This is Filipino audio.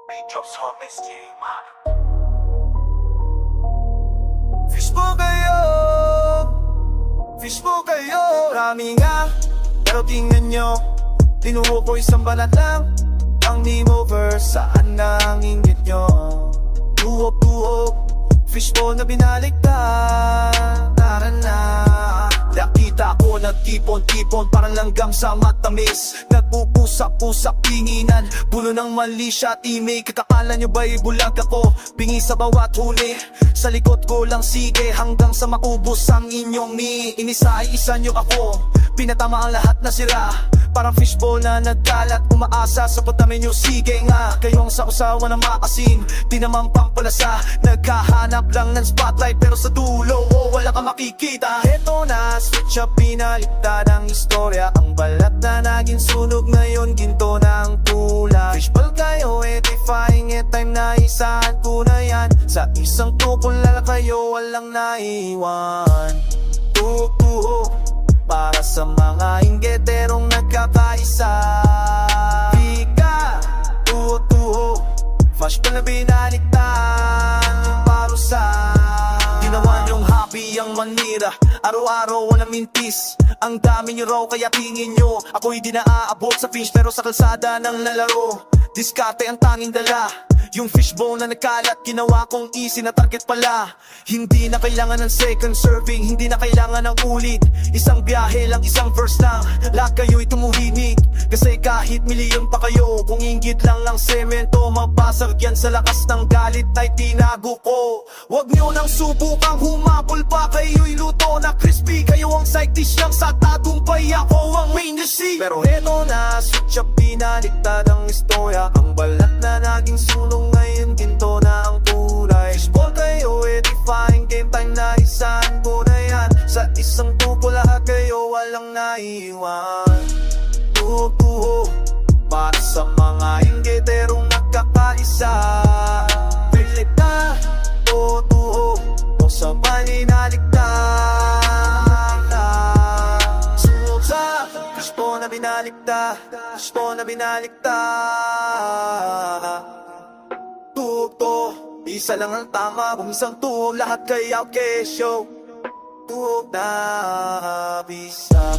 Jobs Homeless Team. Fishbowl kayo, fishbowl kayo. Rami nga, pero tingnan nyo, tinuho ko isang banat lang. Ang Nemo verse, saan na ang inggit nyo? Tuhok-tuhok, fishbowl na binaliktad. Tara na. Nakita ko nagtipon-tipon, parang langgam sa matamis. Nagpupusak-pusak tinginan, puno ng mali siya teammate. Kakala nyo ba'y bulag ako? Pingi sa bawat huli, sa likod ko lang sige, hanggang sa maubos ang inyong ni. Inisa-isa nyo ako, pinatama ang lahat na sira. Parang fishbowl na nagkalat, umaasa sa patamin nyo. Sige nga, kayong sa usawa na makasim, di naman pampalasa. Nagkahanap lang ng spotlight, pero sa dulo, wala ka makikita. Heto na, switch up, pinaliktad ang istorya. Ang balat na naging sunog, ngayon ginto na ang tula. Fishbowl kayo, edifying, time na isahan ko na yan. Sa isang tukol lala kayo, walang naiwan. Tuho, para sa mga inggeterong nagkakaisa. Pika, tuho, flashball na binaliktad. Yung parusa, ginawa niyong hobby ang manira. Araw-araw walang mintis, ang dami niyo raw kaya tingin nyo ako'y di naaabot sa fish, pero sa kalsada ng lalaro. Diskarte ang tanging dala, yung fishbowl na nagkalat, ginawa kong easy na target pala. Hindi na kailangan ng second serving, hindi na kailangan ng ulit. Isang biyahe lang, isang verse lang, lahat kayo'y tumuhinig. Kasi kahit milyon pa kayo, kung inggit lang ng semento, mabasag yan sa lakas ng galit ay tinago ko. Huwag nyo nang subukang humabol pa, kayo'y luto na crispy. Kayo ang side dish lang sa tagumpay, ako ang main dish. Pero eto na, switch up, pinaliktad ang istorya. Ang balat na naging sulong, ngayon ginto na ang kulay. Fishbowl kayo, edifying, game time na isahan ko na yan. Sa isang tubo lahat kayo, walang naiwan. Tuho, para sa mga inggeterong nagkakaisa. Pilit na, tuho, o sa paninaligtad. Sunod sa fishbowl na binaliktad, fishbowl na binaliktad. Tuho, isa lang ang tama, kung isang tuho lahat kay okay show. Tuhog na bisa.